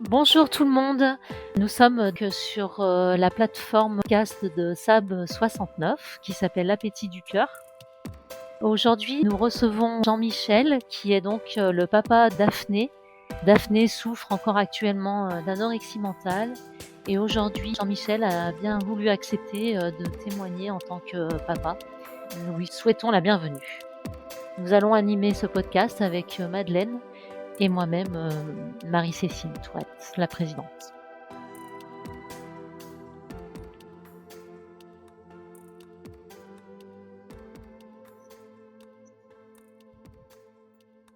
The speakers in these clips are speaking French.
Bonjour tout le monde, nous sommes que sur la plateforme podcast de Sab 69 qui s'appelle L'Appétit du cœur. Aujourd'hui, nous recevons Jean-Michel qui est donc le papa Daphné. Daphné souffre encore actuellement d'anorexie mentale et aujourd'hui, Jean-Michel a bien voulu accepter de témoigner en tant que papa. Nous lui souhaitons la bienvenue. Nous allons animer ce podcast avec Madeleine et moi-même, Marie-Cécile Touette, la présidente.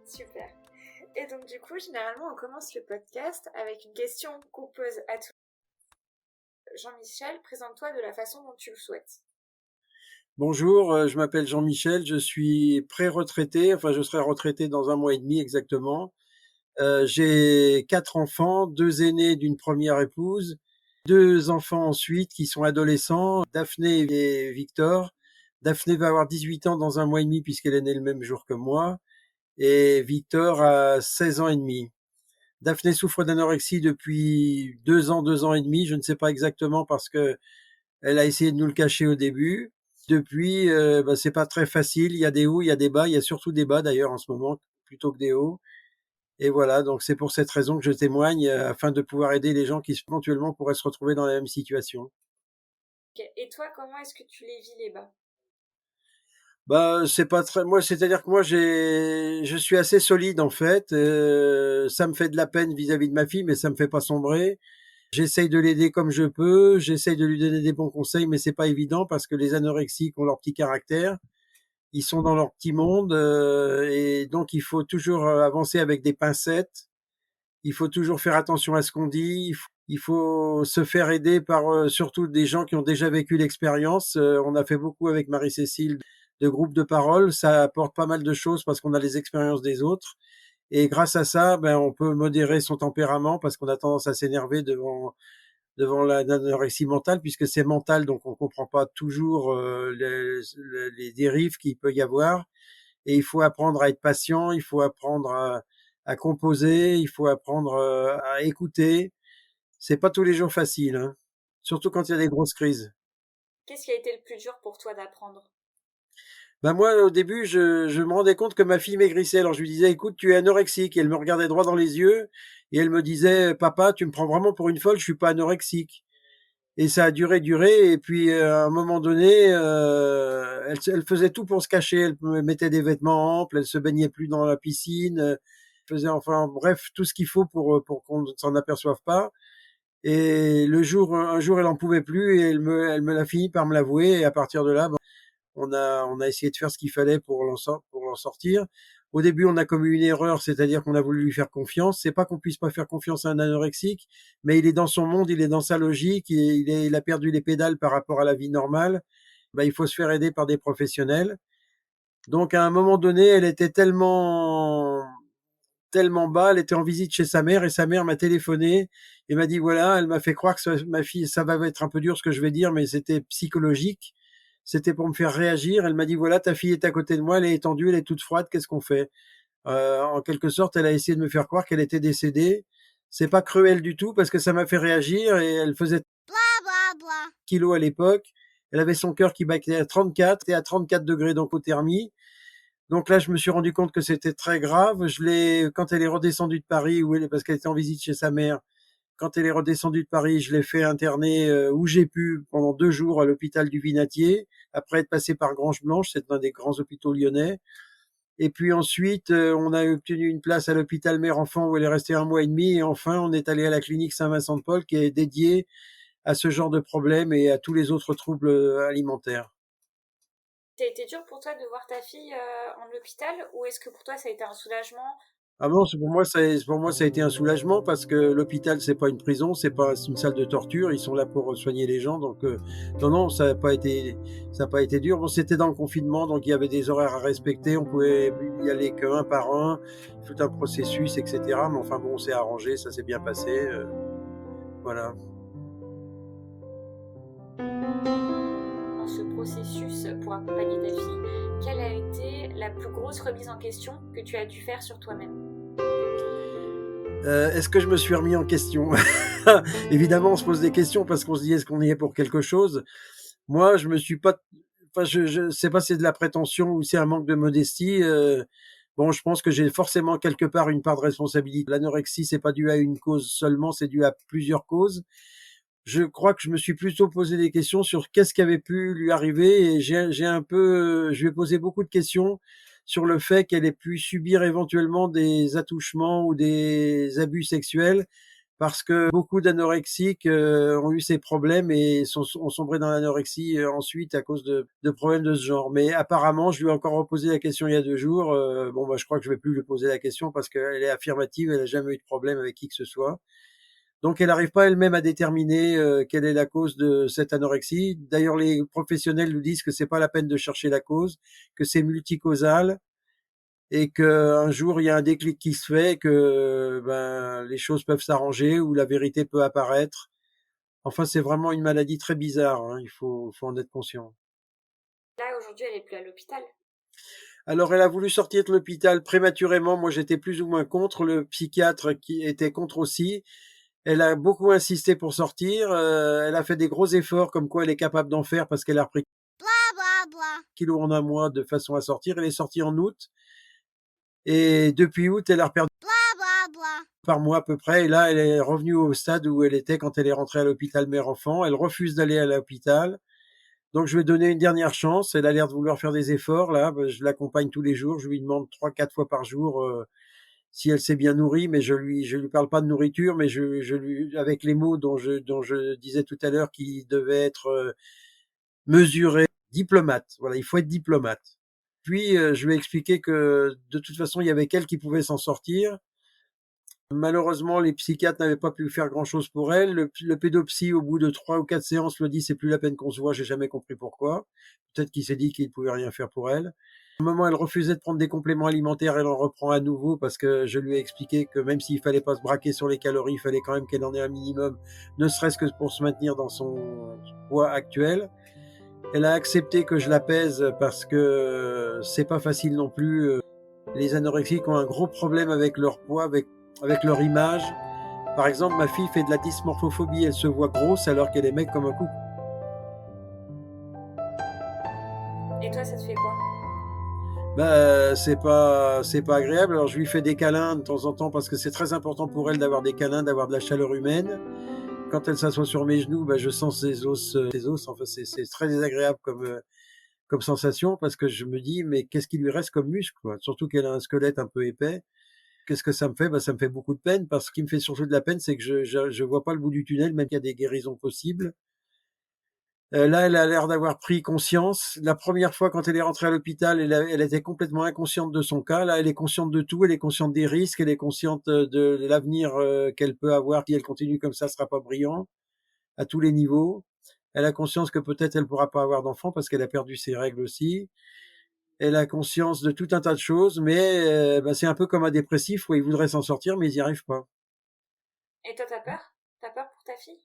Super. Et donc du coup, généralement, on commence le podcast avec une question qu'on pose à tous. Jean-Michel, présente-toi de la façon dont tu le souhaites. Bonjour, je m'appelle Jean-Michel, je suis pré-retraité, enfin je serai retraité dans 1 mois et demi exactement. J'ai 4 enfants, 2 aînés d'une première épouse, 2 enfants ensuite qui sont adolescents, Daphné et Victor. Daphné va avoir 18 ans dans 1 mois et demi puisqu'elle est née le même jour que moi, et Victor a 16 ans et demi. Daphné souffre d'anorexie depuis 2 ans, 2 ans et demi, je ne sais pas exactement parce que elle a essayé de nous le cacher au début. Depuis, c'est pas très facile. Il y a des hauts, il y a des bas. Il y a surtout des bas d'ailleurs en ce moment, plutôt que des hauts. Et voilà, donc c'est pour cette raison que je témoigne, afin de pouvoir aider les gens qui éventuellement pourraient se retrouver dans la même situation. Okay. Et toi, comment est-ce que tu les vis les bas? C'est pas très. Moi, c'est-à-dire que moi, je suis assez solide en fait. Ça me fait de la peine vis-à-vis de ma fille, mais ça me fait pas sombrer. J'essaye de l'aider comme je peux. J'essaye de lui donner des bons conseils, mais c'est pas évident parce que les anorexiques ont leur petit caractère. Ils sont dans leur petit monde et donc il faut toujours avancer avec des pincettes. Il faut toujours faire attention à ce qu'on dit. Il faut se faire aider par surtout des gens qui ont déjà vécu l'expérience. On a fait beaucoup avec Marie-Cécile de groupes de parole. Ça apporte pas mal de choses parce qu'on a les expériences des autres. Et grâce à ça, on peut modérer son tempérament parce qu'on a tendance à s'énerver devant l'anorexie mentale puisque c'est mental, donc on comprend pas toujours les dérives qu'il peut y avoir. Et il faut apprendre à être patient, il faut apprendre à composer, il faut apprendre à écouter. C'est pas tous les jours facile, hein. Surtout quand il y a des grosses crises. Qu'est-ce qui a été le plus dur pour toi d'apprendre? Moi, au début, je me rendais compte que ma fille maigrissait. Alors je lui disais, écoute, tu es anorexique. Et elle me regardait droit dans les yeux et elle me disait, papa, tu me prends vraiment pour une folle, je suis pas anorexique. Et ça a duré, et puis à un moment donné, elle faisait tout pour se cacher. Elle me mettait des vêtements amples, elle se baignait plus dans la piscine, faisait enfin bref tout ce qu'il faut pour qu'on ne s'en aperçoive pas. Et un jour, elle en pouvait plus et elle me l'a fini par me l'avouer. Et à partir de là, on a essayé de faire ce qu'il fallait pour l'en sortir. Au début, on a commis une erreur, c'est-à-dire qu'on a voulu lui faire confiance. C'est pas qu'on puisse pas faire confiance à un anorexique, mais il est dans son monde, il est dans sa logique, et il a perdu les pédales par rapport à la vie normale. Il faut se faire aider par des professionnels. Donc, à un moment donné, elle était tellement bas, elle était en visite chez sa mère et sa mère m'a téléphoné et m'a dit voilà, elle m'a fait croire que ma fille, ça va être un peu dur ce que je vais dire, mais c'était psychologique. C'était pour me faire réagir. Elle m'a dit voilà, ta fille est à côté de moi, elle est étendue, elle est toute froide, qu'est-ce qu'on fait? En quelque sorte, elle a essayé de me faire croire qu'elle était décédée. C'est pas cruel du tout parce que ça m'a fait réagir et elle faisait kilos à l'époque. Elle avait son cœur qui battait à 34 et à 34 degrés d'hypothermie. Donc là, je me suis rendu compte que c'était très grave. Quand elle est redescendue de Paris, parce qu'elle était en visite chez sa mère, quand elle est redescendue de Paris, je l'ai fait interner où j'ai pu pendant 2 jours à l'hôpital du Vinatier, après être passé par Grange-Blanche, c'est un des grands hôpitaux lyonnais. Et puis ensuite, on a obtenu une place à l'hôpital mère-enfant où elle est restée 1 mois et demi. Et enfin, on est allé à la clinique Saint-Vincent-de-Paul qui est dédiée à ce genre de problèmes et à tous les autres troubles alimentaires. Ça a été dur pour toi de voir ta fille en hôpital ou est-ce que pour toi ça a été un soulagement? Ah non, pour moi, ça a été un soulagement parce que l'hôpital, c'est pas une prison, c'est pas une salle de torture. Ils sont là pour soigner les gens. Donc, non, ça a pas été dur. Bon, c'était dans le confinement, donc il y avait des horaires à respecter. On pouvait y aller qu'un par un, tout un processus, etc. Mais enfin bon, on s'est arrangé, ça s'est bien passé. Voilà. Dans ce processus pour accompagner ta fille, quelle a été la plus grosse remise en question que tu as dû faire sur toi-même? Est-ce que je me suis remis en question? Évidemment, on se pose des questions parce qu'on se dit: «Est-ce qu'on y est pour quelque chose?» Moi, je me suis pas enfin, je sais pas si c'est de la prétention ou c'est un manque de modestie, bon, je pense que j'ai forcément quelque part une part de responsabilité. L'anorexie, c'est pas dû à une cause seulement, c'est dû à plusieurs causes. Je crois que je me suis plutôt posé des questions sur qu'est-ce qui avait pu lui arriver et j'ai un peu, je lui ai posé beaucoup de questions sur le fait qu'elle ait pu subir éventuellement des attouchements ou des abus sexuels parce que beaucoup d'anorexiques ont eu ces problèmes et ont sombré dans l'anorexie ensuite à cause de problèmes de ce genre. Mais apparemment, je lui ai encore reposé la question il y a 2 jours. Bon, bah, je crois que je vais plus lui poser la question parce qu'elle est affirmative, elle a jamais eu de problème avec qui que ce soit. Donc, elle n'arrive pas elle-même à déterminer quelle est la cause de cette anorexie. D'ailleurs, les professionnels nous disent que c'est pas la peine de chercher la cause, que c'est multicausal et qu'un jour il y a un déclic qui se fait, que ben les choses peuvent s'arranger ou la vérité peut apparaître. Enfin, c'est vraiment une maladie très bizarre, hein, il faut en être conscient. Là, aujourd'hui, elle est plus à l'hôpital. Alors, elle a voulu sortir de l'hôpital prématurément. Moi, j'étais plus ou moins contre. Le psychiatre qui était contre aussi. Elle a beaucoup insisté pour sortir. Elle a fait des gros efforts, comme quoi elle est capable d'en faire parce qu'elle a repris kilos en un mois de façon à sortir. Elle est sortie en août. Et depuis août, elle a perdu par mois à peu près. Et là, elle est revenue au stade où elle était quand elle est rentrée à l'hôpital mère-enfant. Elle refuse d'aller à l'hôpital. Donc, je vais donner une dernière chance. Elle a l'air de vouloir faire des efforts, là. Je l'accompagne tous les jours. Je lui demande 3-4 fois par jour si elle s'est bien nourrie, mais je lui parle pas de nourriture, mais je lui, avec les mots dont je disais tout à l'heure qui devaient être mesurés, diplomate. Voilà, il faut être diplomate. Puis, je lui ai expliqué que de toute façon, il y avait qu'elle qui pouvait s'en sortir. Malheureusement, les psychiatres n'avaient pas pu faire grand-chose pour elle. Le pédopsie, au bout de 3 ou 4 séances, lui a dit c'est plus la peine qu'on se voit. J'ai jamais compris pourquoi. Peut-être qu'il s'est dit qu'il ne pouvait rien faire pour elle. À un moment, elle refusait de prendre des compléments alimentaires. Elle en reprend à nouveau parce que je lui ai expliqué que même s'il fallait pas se braquer sur les calories, il fallait quand même qu'elle en ait un minimum, ne serait-ce que pour se maintenir dans son poids actuel. Elle a accepté que je la pèse parce que c'est pas facile non plus. Les anorexiques ont un gros problème avec leur poids, avec leur image. Par exemple, ma fille fait de la dysmorphophobie, elle se voit grosse alors qu'elle est maigre comme un coucou. Et toi, ça te fait quoi? Bah, c'est pas agréable. Alors je lui fais des câlins de temps en temps parce que c'est très important pour elle d'avoir des câlins, d'avoir de la chaleur humaine. Quand elle s'assoit sur mes genoux, bah, je sens ses os, Enfin, c'est très désagréable comme sensation parce que je me dis mais qu'est-ce qui lui reste comme muscle, quoi. Surtout qu'elle a un squelette un peu épais. Qu'est-ce que ça me fait? Bah, ça me fait beaucoup de peine parce que ce qui me fait surtout de la peine, c'est que je vois pas le bout du tunnel, même qu'il y a des guérisons possibles. Là, elle a l'air d'avoir pris conscience. La première fois, quand elle est rentrée à l'hôpital, elle était complètement inconsciente de son cas. Là, elle est consciente de tout. Elle est consciente des risques. Elle est consciente de l'avenir qu'elle peut avoir. Si elle continue comme ça, ce sera pas brillant à tous les niveaux. Elle a conscience que peut-être elle pourra pas avoir d'enfant parce qu'elle a perdu ses règles aussi. Elle a conscience de tout un tas de choses, mais bah, c'est un peu comme un dépressif où il voudrait s'en sortir, mais ils n'y arrivent pas. Et toi, t'as peur? T'as peur pour ta fille?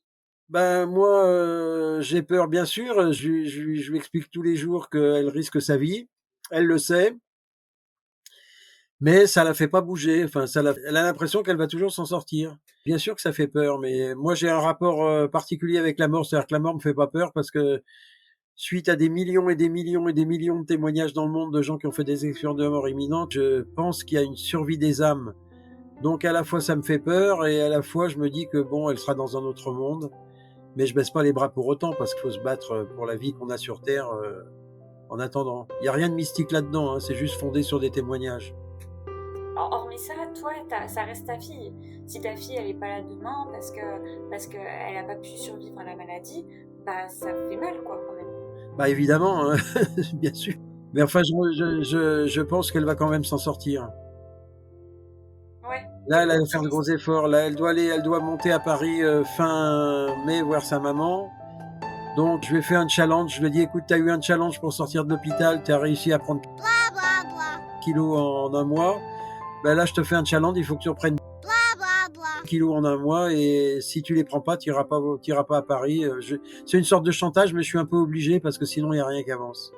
Ben moi, j'ai peur, bien sûr. Je lui explique tous les jours qu'elle risque sa vie. Elle le sait, mais ça la fait pas bouger. Enfin, elle a l'impression qu'elle va toujours s'en sortir. Bien sûr que ça fait peur, mais moi j'ai un rapport particulier avec la mort. C'est-à-dire que la mort me fait pas peur parce que suite à des millions et des millions et des millions de témoignages dans le monde de gens qui ont fait des expériences de mort imminente, je pense qu'il y a une survie des âmes. Donc à la fois ça me fait peur et à la fois je me dis que bon, elle sera dans un autre monde. Mais je baisse pas les bras pour autant parce qu'il faut se battre pour la vie qu'on a sur Terre en attendant. Il n'y a rien de mystique là-dedans, hein, c'est juste fondé sur des témoignages. Hormis ça, toi, ça reste ta fille. Si ta fille, elle est pas là demain parce que elle a pas pu survivre à la maladie, bah ça fait mal, quoi, quand même. Bah évidemment, hein, bien sûr. Mais enfin, je pense qu'elle va quand même s'en sortir. Ouais. Là, elle va faire de gros efforts. Là, elle doit monter à Paris fin mai voir sa maman. Donc, je lui ai fait un challenge. Je lui ai dit, écoute, t'as eu un challenge pour sortir de l'hôpital. T'as réussi à prendre kilos en un mois. Ben là, je te fais un challenge. Il faut que tu reprennes kilos en un mois. Et si tu les prends pas, t'iras pas à Paris. C'est une sorte de chantage, mais je suis un peu obligé parce que sinon, il n'y a rien qui avance.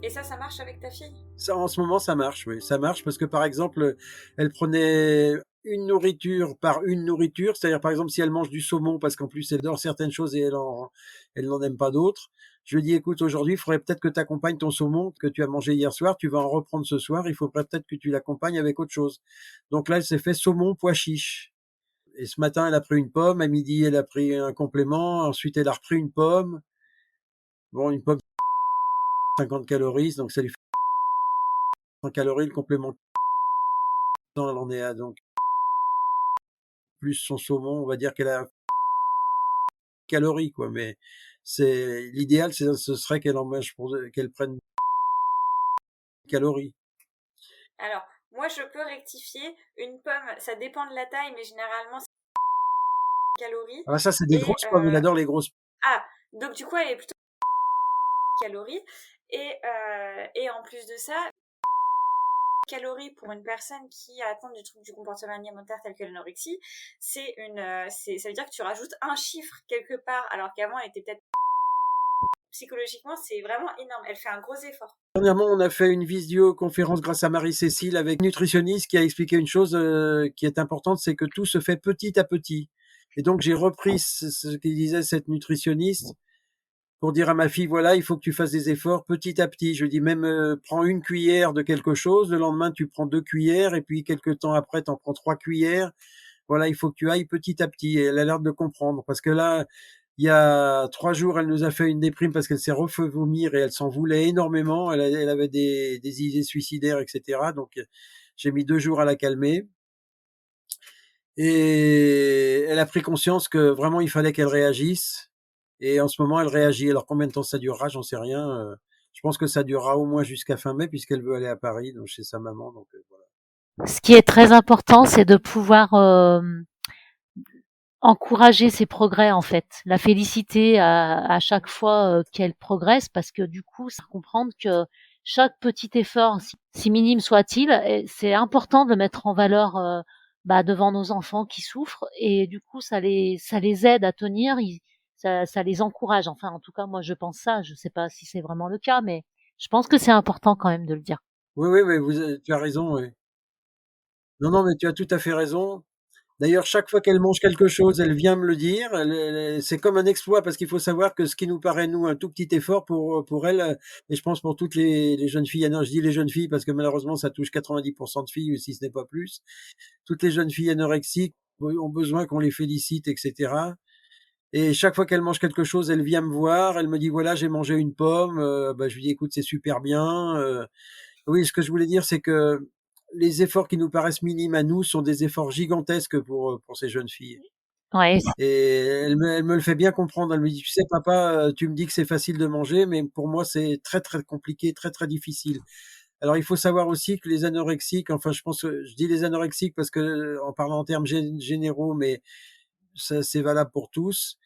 Et ça marche avec ta fille? Ça, en ce moment, ça marche, oui. Ça marche parce que, par exemple, elle prenait une nourriture par une nourriture, c'est-à-dire par exemple si elle mange du saumon parce qu'en plus elle adore certaines choses et elle n'en aime pas d'autres, je lui dis écoute aujourd'hui il faudrait peut-être que tu accompagnes ton saumon que tu as mangé hier soir, tu vas en reprendre ce soir, il faudrait peut-être que tu l'accompagnes avec autre chose. Donc là elle s'est fait saumon pois chiche. Et ce matin elle a pris une pomme, à midi elle a pris un complément, ensuite elle a repris une pomme. Bon une pomme 50 calories donc ça lui fait 100 calories le complément. Elle en est à donc plus son saumon, on va dire qu'elle a calories quoi, mais c'est l'idéal, ce serait qu'elle en mange qu'elle prenne calories. Alors, moi, je peux rectifier. Une pomme, ça dépend de la taille, mais généralement, c'est calories. Ah ça c'est des grosses pommes, il adore les grosses. Ah, donc du coup, elle est plutôt calories. Et en plus de ça, calories pour une personne qui a atteint du trouble du comportement alimentaire tel que l'anorexie, ça veut dire que tu rajoutes un chiffre quelque part, alors qu'avant, elle était peut-être psychologiquement, c'est vraiment énorme. Elle fait un gros effort. Dernièrement, on a fait une visioconférence grâce à Marie-Cécile avec une nutritionniste qui a expliqué une chose qui est importante, c'est que tout se fait petit à petit. Et donc, j'ai repris ce qu'il disait cette nutritionniste pour dire à ma fille, voilà, il faut que tu fasses des efforts petit à petit. Je lui dis même, prends une cuillère de quelque chose, le lendemain, tu prends 2 cuillères, et puis quelques temps après, tu en prends 3 cuillères. Voilà, il faut que tu ailles petit à petit. Et elle a l'air de comprendre. Parce que là, il y a 3 jours, elle nous a fait une déprime parce qu'elle s'est refait vomir et elle s'en voulait énormément. Elle avait des idées suicidaires, etc. Donc, j'ai mis 2 jours à la calmer. Et elle a pris conscience que vraiment, il fallait qu'elle réagisse. Et en ce moment, elle réagit. Alors, combien de temps ça durera, j'en sais rien. Je pense que ça durera au moins jusqu'à fin mai puisqu'elle veut aller à Paris, donc chez sa maman. Donc, voilà. Ce qui est très important, c'est de pouvoir encourager ses progrès en fait, la féliciter à chaque fois qu'elle progresse, parce que du coup, ça comprendre que chaque petit effort, si minime soit-il, c'est important de le mettre en valeur devant nos enfants qui souffrent, et du coup, ça les aide à tenir, ça les encourage. Enfin, en tout cas, moi, je pense ça. Je sais pas si c'est vraiment le cas, mais je pense que c'est important quand même de le dire. Oui, oui, mais tu as raison. Oui. Non, non, mais tu as tout à fait raison. D'ailleurs, chaque fois qu'elle mange quelque chose, elle vient me le dire. C'est comme un exploit parce qu'il faut savoir que ce qui nous paraît, nous, un tout petit effort pour elle, et je pense pour toutes les jeunes filles, non, je dis les jeunes filles parce que malheureusement, ça touche 90% de filles, si ce n'est pas plus. Toutes les jeunes filles anorexiques ont besoin qu'on les félicite, etc. Et chaque fois qu'elle mange quelque chose, elle vient me voir, elle me dit, voilà, j'ai mangé une pomme. Je lui dis, écoute, c'est super bien. Oui, ce que je voulais dire, c'est que les efforts qui nous paraissent minimes à nous sont des efforts gigantesques pour ces jeunes filles. Ouais, Et elle me le fait bien comprendre. Elle me dit, tu sais, papa, tu me dis que c'est facile de manger, mais pour moi, c'est très, très compliqué, très, très difficile. Alors, il faut savoir aussi que les anorexiques, enfin, je pense, je dis les anorexiques parce que, en parlant en termes généraux, mais ça, c'est valable pour tous,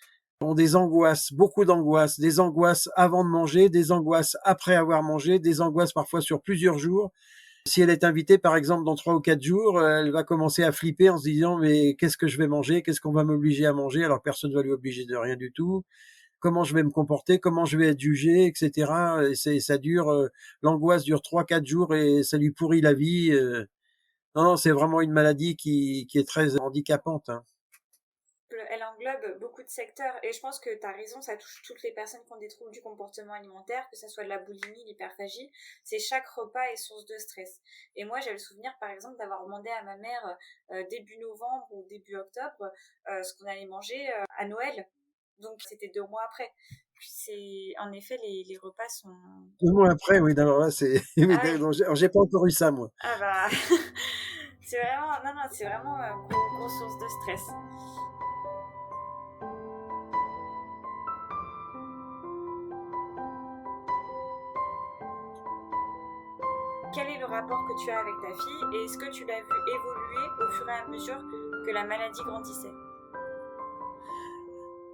ont des angoisses, beaucoup d'angoisses, des angoisses avant de manger, des angoisses après avoir mangé, des angoisses parfois sur plusieurs jours. Si elle est invitée, par exemple, dans 3 ou 4 jours, elle va commencer à flipper en se disant, mais qu'est-ce que je vais manger? Qu'est-ce qu'on va m'obliger à manger? Alors personne ne va lui obliger de rien du tout. Comment je vais me comporter? Comment je vais être jugé, etc. Et ça dure, l'angoisse dure 3, 4 jours et ça lui pourrit la vie. Non, non, c'est vraiment une maladie qui est très handicapante, hein. Elle englobe beaucoup de secteurs et je pense que tu as raison, ça touche toutes les personnes qui ont des troubles du comportement alimentaire, que ce soit de la boulimie, l'hyperphagie, c'est chaque repas est source de stress. Et moi j'ai le souvenir par exemple d'avoir demandé à ma mère début novembre ou début octobre ce qu'on allait manger à Noël, donc c'était 2 mois après. Puis en effet les repas sont... 2 mois après, oui, alors là, c'est, oui, Ah oui. alors, j'ai pas encore eu ça, moi. Ah bah c'est vraiment, non, c'est vraiment une grosse source de stress. Quel est le rapport que tu as avec ta fille et est-ce que tu l'as vu évoluer au fur et à mesure que la maladie grandissait?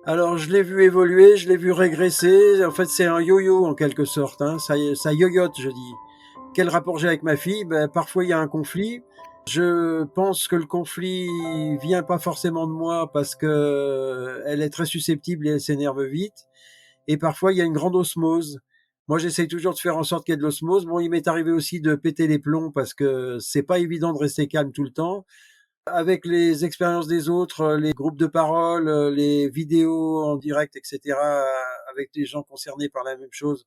Alors, je l'ai vu évoluer, je l'ai vu régresser. En fait, c'est un yo-yo en quelque sorte, hein. Ça yoyote, je dis. Quel rapport j'ai avec ma fille? Parfois, il y a un conflit. Je pense que le conflit vient pas forcément de moi parce que elle est très susceptible et elle s'énerve vite. Et parfois, il y a une grande osmose. Moi, j'essaye toujours de faire en sorte qu'il y ait de l'osmose. Bon, il m'est arrivé aussi de péter les plombs parce que c'est pas évident de rester calme tout le temps. avec les expériences des autres, les groupes de parole, les vidéos en direct, etc., avec des gens concernés par la même chose,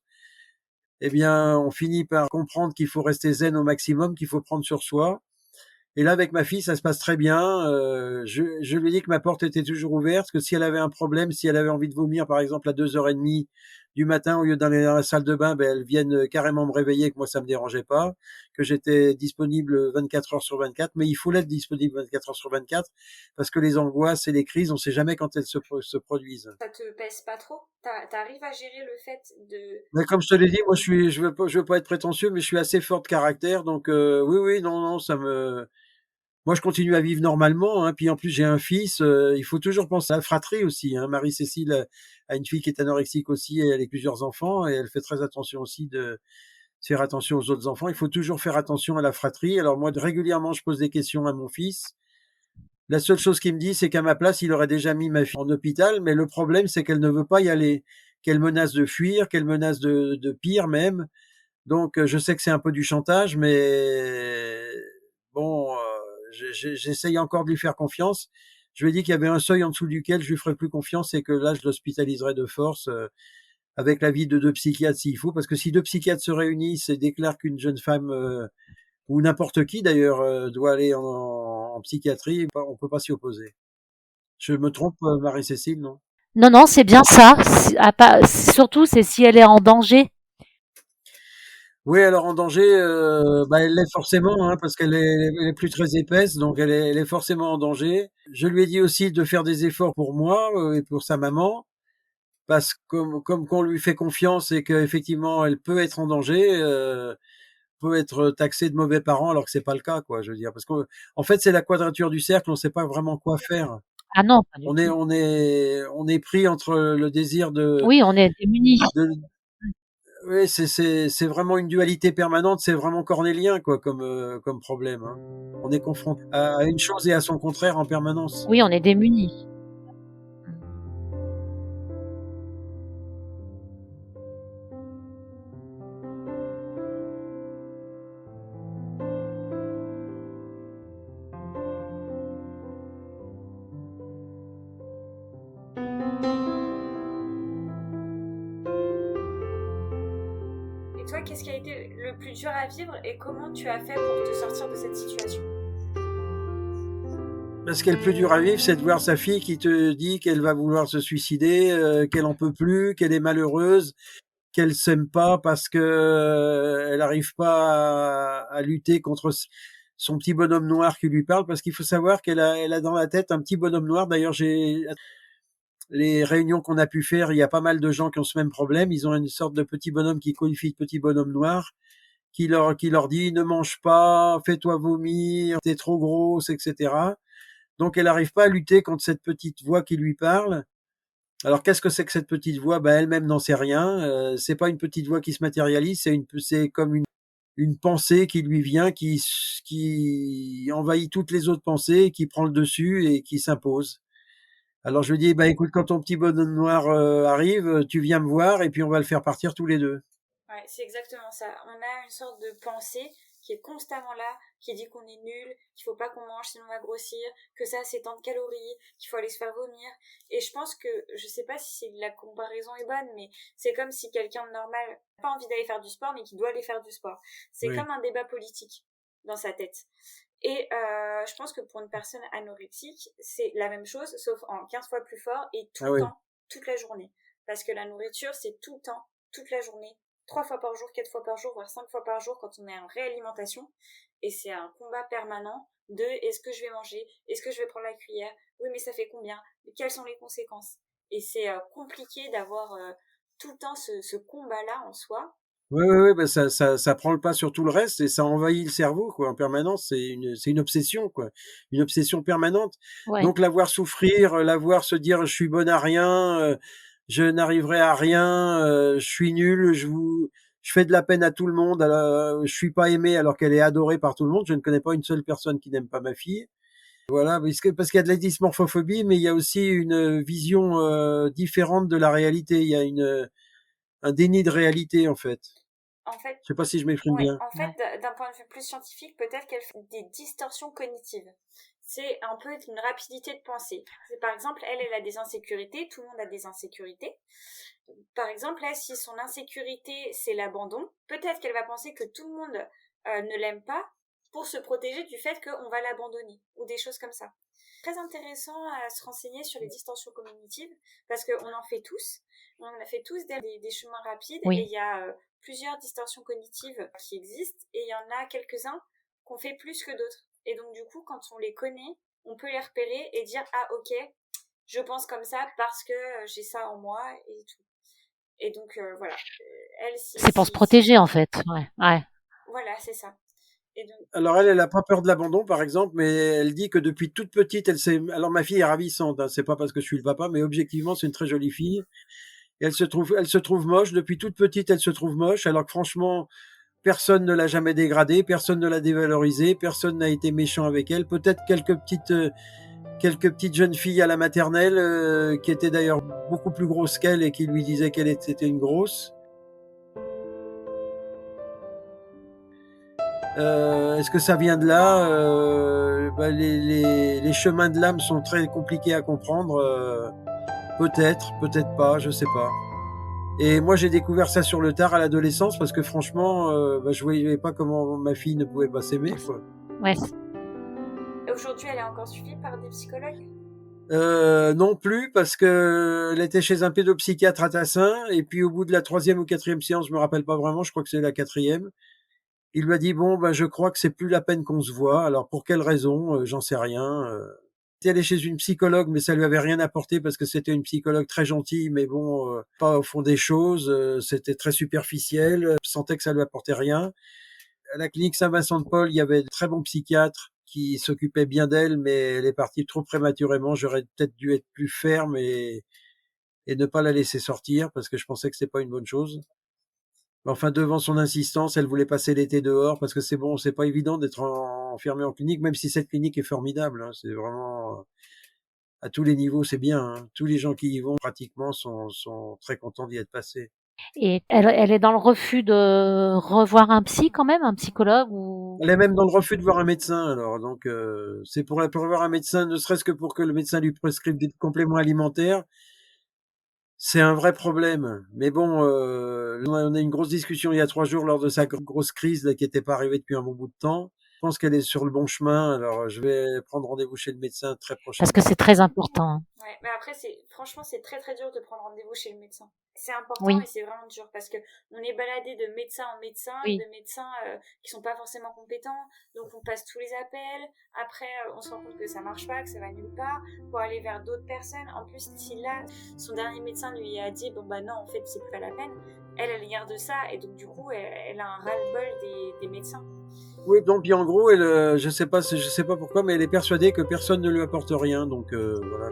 eh bien, on finit par comprendre qu'il faut rester zen au maximum, qu'il faut prendre sur soi. Et là, avec ma fille, ça se passe très bien. Je lui ai dit que ma porte était toujours ouverte, que si elle avait un problème, si elle avait envie de vomir, par exemple, à 2h30 du matin, au lieu d'aller dans la salle de bain, ben, elle vienne carrément me réveiller, que moi, ça me dérangeait pas, que j'étais disponible 24 heures sur 24, mais il faut l'être disponible 24 heures sur 24, parce que les angoisses et les crises, on sait jamais quand elles se produisent. Ça te pèse pas trop? T'arrives à gérer le fait de... Mais comme je te l'ai dit, moi, je veux pas être prétentieux, mais je suis assez fort de caractère, donc oui, oui, non, non, moi, je continue à vivre normalement, hein. Puis en plus, j'ai un fils. Il faut toujours penser à la fratrie aussi, hein. Marie-Cécile a une fille qui est anorexique aussi, et elle a plusieurs enfants, et elle fait très attention aussi de faire attention aux autres enfants. Il faut toujours faire attention à la fratrie. Alors moi, régulièrement, je pose des questions à mon fils. La seule chose qu'il me dit, c'est qu'à ma place, il aurait déjà mis ma fille en hôpital, mais le problème, c'est qu'elle ne veut pas y aller, qu'elle menace de fuir, qu'elle menace de pire même. Donc, je sais que c'est un peu du chantage, mais bon, j'essaye encore de lui faire confiance. Je lui ai dit qu'il y avait un seuil en dessous duquel je lui ferais plus confiance, et que là, je l'hospitaliserais de force, avec l'avis de 2 psychiatres s'il faut, parce que si 2 psychiatres se réunissent et déclarent qu'une jeune femme, ou n'importe qui d'ailleurs, doit aller en psychiatrie, on peut pas s'y opposer. Je me trompe, Marie-Cécile, non? Non, non, c'est bien ça. Surtout, c'est si elle est en danger. Oui, alors en danger, bah, elle l'est forcément, hein, parce elle est plus très épaisse, donc elle est forcément en danger. Je lui ai dit aussi de faire des efforts pour moi, et pour sa maman, parce que comme qu'on lui fait confiance et qu'effectivement elle peut être en danger, peut être taxée de mauvais parents, alors que c'est pas le cas, quoi, je veux dire. Parce que en fait, c'est la quadrature du cercle, on sait pas vraiment quoi faire. Ah non, pas du tout. On est pris entre le désir Oui, on est démunis. de oui, c'est vraiment une dualité permanente, c'est vraiment cornélien, quoi, comme problème, hein. On est confronté à une chose et à son contraire en permanence. Oui, on est démunis. Et toi, qu'est-ce qui a été le plus dur à vivre et comment tu as fait pour te sortir de cette situation? Ce qui est le plus dur à vivre, c'est de voir sa fille qui te dit qu'elle va vouloir se suicider, qu'elle en peut plus, qu'elle est malheureuse, qu'elle s'aime pas parce que elle arrive pas à lutter contre son petit bonhomme noir qui lui parle, parce qu'il faut savoir elle a dans la tête un petit bonhomme noir. D'ailleurs, les réunions qu'on a pu faire, il y a pas mal de gens qui ont ce même problème. Ils ont une sorte de petit bonhomme qui qualifie de petit bonhomme noir, qui leur dit ne mange pas, fais-toi vomir, t'es trop grosse, etc. Donc elle n'arrive pas à lutter contre cette petite voix qui lui parle. Alors qu'est-ce que c'est que cette petite voix? Ben, elle-même n'en sait rien. C'est pas une petite voix qui se matérialise, c'est comme une pensée qui lui vient, qui envahit toutes les autres pensées, qui prend le dessus et qui s'impose. Alors je lui dis, bah écoute, quand ton petit bonhomme noir arrive, tu viens me voir et puis on va le faire partir tous les deux. Ouais, c'est exactement ça. On a une sorte de pensée qui est constamment là, qui dit qu'on est nul, qu'il faut pas qu'on mange sinon on va grossir, que ça c'est tant de calories, qu'il faut aller se faire vomir. Et je pense que, je sais pas si la comparaison est bonne, mais c'est comme si quelqu'un de normal n'a pas envie d'aller faire du sport, mais qui doit aller faire du sport. C'est Oui. comme un débat politique dans sa tête. Et je pense que pour une personne anorexique, c'est la même chose, sauf en 15 fois plus fort et tout le temps, toute la journée. Parce que la nourriture, c'est tout le temps, toute la journée, 3 fois par jour, 4 fois par jour, voire 5 fois par jour quand on est en réalimentation. Et c'est un combat permanent de est-ce que je vais manger, est-ce que je vais prendre la cuillère, oui mais ça fait combien, quelles sont les conséquences. Et c'est compliqué d'avoir tout le temps ce combat-là en soi. Oui, ben ça prend le pas sur tout le reste et ça envahit le cerveau, quoi, en permanence. C'est une obsession, quoi, une obsession permanente. Ouais. Donc la voir souffrir, la voir se dire je suis bonne à rien, je n'arriverai à rien, je suis nul, je fais de la peine à tout le monde, je suis pas aimé alors qu'elle est adorée par tout le monde. Je ne connais pas une seule personne qui n'aime pas ma fille. Voilà, parce qu'il y a de la dysmorphophobie, mais il y a aussi une vision différente de la réalité. Il y a un déni de réalité, en fait. En fait, Je sais pas si je m'exprime bien. en fait, d'un point de vue plus scientifique, peut-être qu'elle fait des distorsions cognitives. c'est un peu une rapidité de pensée. C'est, par exemple, elle a des insécurités, tout le monde a des insécurités. Par exemple, là, si son insécurité, c'est l'abandon, peut-être qu'elle va penser que tout le monde ne l'aime pas pour se protéger du fait qu'on va l'abandonner, ou des choses comme ça. Très intéressant à se renseigner sur les distorsions cognitives, parce qu'on en fait tous. On a fait tous des chemins rapides, et il y a plusieurs distorsions cognitives qui existent, et il y en a quelques-uns qu'on fait plus que d'autres. Et donc, du coup, quand on les connaît, on peut les repérer et dire « Ah, ok, je pense comme ça parce que j'ai ça en moi et tout. » Et donc, voilà. Elle, C'est pour se protéger, en fait. Ouais. Voilà, c'est ça. Et donc... Alors elle a pas peur de l'abandon, par exemple, mais elle dit que depuis toute petite, elle s'est... Alors ma fille est ravissante, hein, c'est pas parce que je suis le papa, mais objectivement, c'est une très jolie fille. Et elle se trouve moche. Depuis toute petite, elle se trouve moche, alors que franchement, personne ne l'a jamais dégradée, personne ne l'a dévalorisée, personne n'a été méchant avec elle. Peut-être quelques petites jeunes filles à la maternelle qui étaient d'ailleurs beaucoup plus grosses qu'elle et qui lui disaient qu'elle était une grosse. Est-ce que ça vient de là les chemins de l'âme sont très compliqués à comprendre. Peut-être pas, je sais pas. Et moi, j'ai découvert ça sur le tard à l'adolescence parce que franchement, je voyais pas comment ma fille ne pouvait pas s'aimer, quoi. Ouais. Et aujourd'hui, elle est encore suivie par des psychologues ? Non plus, parce que elle était chez un pédopsychiatre à Tassin, et puis au bout de la 3e ou 4e séance, je me rappelle pas vraiment, je crois que c'est la 4e, il lui a dit bon, je crois que c'est plus la peine qu'on se voit. Alors pour quelle raison, j'en sais rien. Elle est allée chez une psychologue, mais ça lui avait rien apporté parce que c'était une psychologue très gentille, mais bon, pas au fond des choses. C'était très superficiel. Je sentais que ça lui apportait rien. À la clinique Saint-Vincent-de-Paul, il y avait de très bons psychiatres qui s'occupaient bien d'elle, mais elle est partie trop prématurément. J'aurais peut-être dû être plus ferme et ne pas la laisser sortir parce que je pensais que c'était pas une bonne chose. Enfin, devant son insistance, elle voulait passer l'été dehors parce que c'est bon, c'est pas évident d'être enfermé en clinique, même si cette clinique est formidable. Hein, c'est vraiment à tous les niveaux, c'est bien. Hein. Tous les gens qui y vont pratiquement sont très contents d'y être passés. Et elle est dans le refus de revoir un psy quand même, un psychologue ou... Elle est même dans le refus de voir un médecin. Alors, donc, c'est pour voir un médecin, ne serait-ce que pour que le médecin lui prescrive des compléments alimentaires. C'est un vrai problème. Mais bon, on a eu une grosse discussion il y a 3 jours lors de sa grosse crise là, qui n'était pas arrivée depuis un bon bout de temps. Je pense qu'elle est sur le bon chemin. Alors, je vais prendre rendez-vous chez le médecin très prochainement. Parce que c'est très important. Ouais, mais après, franchement, c'est très très dur de prendre rendez-vous chez le médecin. C'est important, Oui. mais c'est vraiment dur parce que on est baladé de médecin en médecin, Oui. de médecins qui sont pas forcément compétents, donc on passe tous les appels. Après, on se rend compte que ça marche pas, que ça va nulle part, pour aller vers d'autres personnes. En plus, si là, son dernier médecin lui a dit bon bah non, en fait, c'est pas la peine. Elle garde ça et donc du coup, elle a un ras-le-bol des médecins. Oui, donc puis en gros, je sais pas pourquoi, mais elle est persuadée que personne ne lui apporte rien, donc voilà.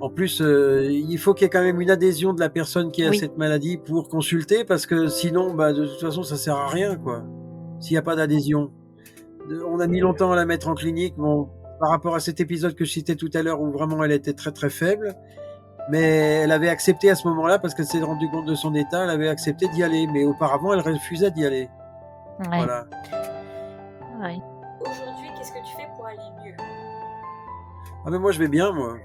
En plus, il faut qu'il y ait quand même une adhésion de la personne qui a cette maladie pour consulter, parce que sinon, de toute façon, ça sert à rien, quoi. S'il n'y a pas d'adhésion. On a mis longtemps à la mettre en clinique, bon, par rapport à cet épisode que je citais tout à l'heure où vraiment elle était très très faible. Mais elle avait accepté à ce moment-là, parce qu'elle s'est rendue compte de son état, elle avait accepté d'y aller. Mais auparavant, elle refusait d'y aller. Ouais. Voilà. Ouais. Aujourd'hui, qu'est-ce que tu fais pour aller mieux ? Ah mais moi je vais bien, moi.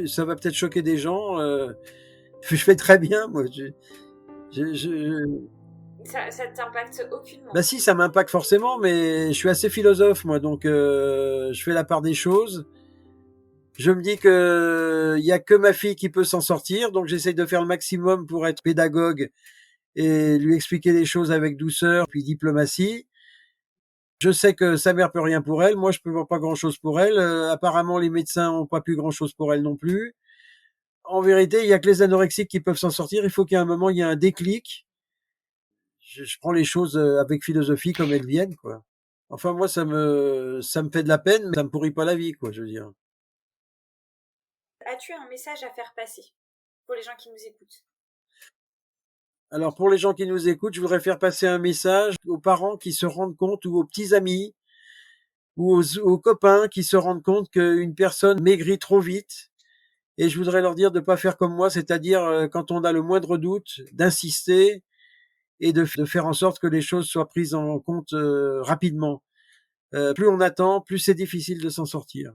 Ça va peut-être choquer des gens. Je vais très bien, moi. Ça t'impacte aucunement. Bah si, ça m'impacte forcément, mais je suis assez philosophe, moi, donc je fais la part des choses. Je me dis que il y a que ma fille qui peut s'en sortir, donc j'essaye de faire le maximum pour être pédagogue et lui expliquer les choses avec douceur puis diplomatie. Je sais que sa mère peut rien pour elle, moi je peux pas grand-chose pour elle. Apparemment les médecins ont pas pu grand-chose pour elle non plus. En vérité, il y a que les anorexiques qui peuvent s'en sortir. Il faut qu'à un moment il y ait un déclic. Je prends les choses avec philosophie comme elles viennent, quoi. Enfin moi ça me fait de la peine, mais ça me pourrit pas la vie, quoi, je veux dire. As-tu un message à faire passer pour les gens qui nous écoutent ? Alors pour les gens qui nous écoutent, je voudrais faire passer un message aux parents qui se rendent compte, ou aux petits amis, ou aux copains qui se rendent compte qu'une personne maigrit trop vite. Et je voudrais leur dire de pas faire comme moi, c'est-à-dire quand on a le moindre doute, d'insister et de faire en sorte que les choses soient prises en compte rapidement. Plus on attend, plus c'est difficile de s'en sortir.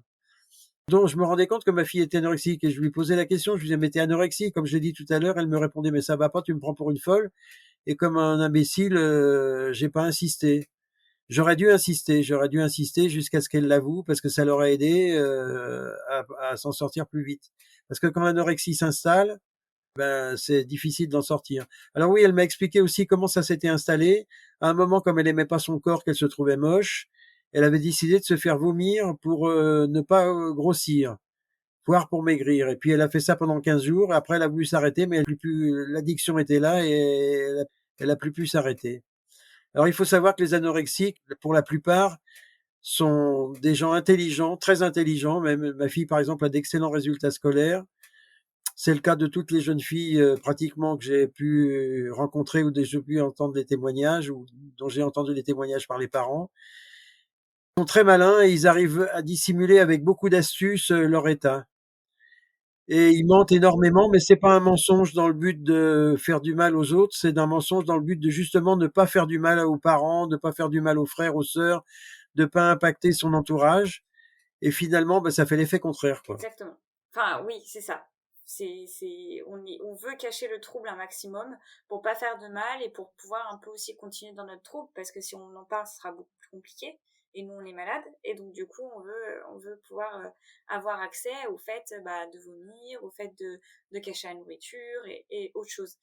Donc je me rendais compte que ma fille était anorexique et je lui posais la question, je lui disais mais t'es anorexique, comme je l'ai dit tout à l'heure, elle me répondait mais ça va pas, tu me prends pour une folle. Et comme un imbécile, j'ai pas insisté. J'aurais dû insister jusqu'à ce qu'elle l'avoue parce que ça l'aurait aidé à s'en sortir plus vite. Parce que quand l'anorexie s'installe, ben c'est difficile d'en sortir. Alors oui, elle m'a expliqué aussi comment ça s'était installé. À un moment, comme elle aimait pas son corps, qu'elle se trouvait moche, elle avait décidé de se faire vomir pour ne pas grossir, voire pour maigrir. Et puis elle a fait ça pendant 15 jours. Après, elle a voulu s'arrêter, mais l'addiction était là et elle a plus pu s'arrêter. Alors il faut savoir que les anorexiques, pour la plupart, sont des gens intelligents, très intelligents. Même ma fille, par exemple, a d'excellents résultats scolaires. C'est le cas de toutes les jeunes filles pratiquement que j'ai pu rencontrer ou dont j'ai pu entendre des témoignages ou dont j'ai entendu les témoignages par les parents. Ils sont très malins et ils arrivent à dissimuler avec beaucoup d'astuces leur état. Et ils mentent énormément, mais c'est pas un mensonge dans le but de faire du mal aux autres, c'est un mensonge dans le but de justement ne pas faire du mal aux parents, de pas faire du mal aux frères, aux sœurs, de pas impacter son entourage. Et finalement, ben, ça fait l'effet contraire, quoi. Exactement. Enfin, oui, c'est ça. On veut cacher le trouble un maximum pour pas faire de mal et pour pouvoir un peu aussi continuer dans notre trouble, parce que si on en parle, ce sera beaucoup plus compliqué. Et nous, on est malade, et donc du coup, on veut pouvoir avoir accès au fait de vomir, au fait de cacher la nourriture et autre chose.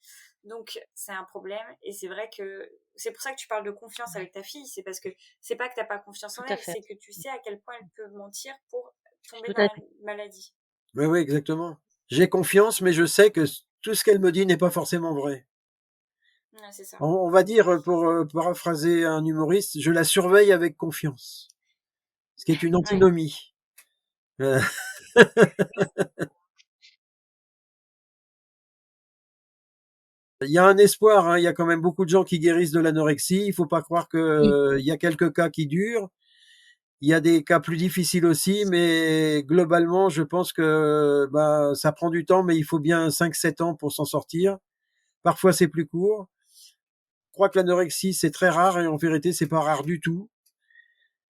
Donc, c'est un problème, et c'est vrai que c'est pour ça que tu parles de confiance avec ta fille, c'est parce que c'est pas que t'as pas confiance en Tout à elle, fait. c'est que tu sais à quel point elle peut mentir pour tomber Tout dans à la fait. maladie. Oui, oui, exactement. J'ai confiance, mais je sais que tout ce qu'elle me dit n'est pas forcément vrai. Ouais, c'est ça. On va dire, pour paraphraser un humoriste, je la surveille avec confiance, ce qui est une Ouais. antinomie. Euh, Il y a un espoir, hein, il y a quand même beaucoup de gens qui guérissent de l'anorexie. Il faut pas croire que Oui, il y a quelques cas qui durent. Il y a des cas plus difficiles aussi, mais globalement, je pense que bah, ça prend du temps, mais il faut bien 5-7 ans pour s'en sortir. Parfois, c'est plus court. Je crois que l'anorexie, c'est très rare et en vérité, c'est pas rare du tout.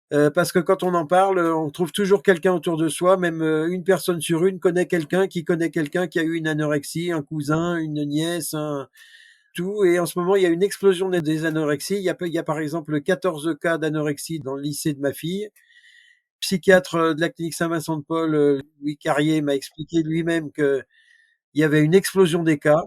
Parce que quand on en parle, on trouve toujours quelqu'un autour de soi, même une personne sur une connaît quelqu'un qui a eu une anorexie, un cousin, une nièce, tout. Et en ce moment, il y a une explosion des anorexies. Il y a par exemple 14 cas d'anorexie dans le lycée de ma fille. Le psychiatre de la clinique Saint-Vincent-de-Paul, Louis Carrier, m'a expliqué lui-même qu'il y avait une explosion des cas.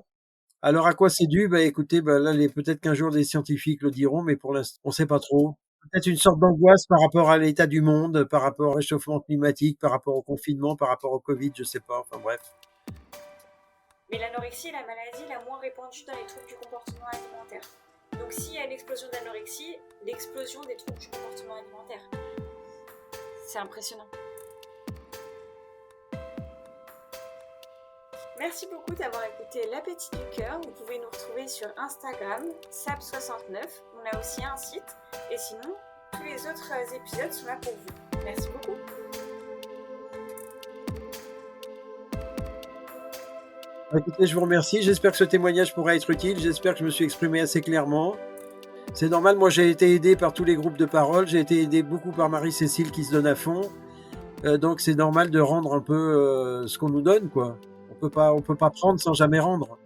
Alors à quoi c'est dû? Bah écoutez, bah là, peut-être qu'un jour les scientifiques le diront, mais pour l'instant, on ne sait pas trop. Peut-être une sorte d'angoisse par rapport à l'état du monde, par rapport au réchauffement climatique, par rapport au confinement, par rapport au Covid, je sais pas. Enfin bref. Mais l'anorexie est la maladie la moins répandue dans les troubles du comportement alimentaire. Donc s'il y a une explosion d'anorexie, l'explosion des troubles du comportement alimentaire. C'est impressionnant. Merci beaucoup d'avoir écouté L'Appétit du Cœur. Vous pouvez nous retrouver sur Instagram, SAB69. On a aussi un site. Et sinon, tous les autres épisodes sont là pour vous. Merci beaucoup. Écoutez, je vous remercie. J'espère que ce témoignage pourra être utile. J'espère que je me suis exprimé assez clairement. C'est normal, moi j'ai été aidé par tous les groupes de parole. J'ai été aidé beaucoup par Marie-Cécile qui se donne à fond. Donc c'est normal de rendre un peu ce qu'on nous donne, quoi. On peut pas prendre sans jamais rendre.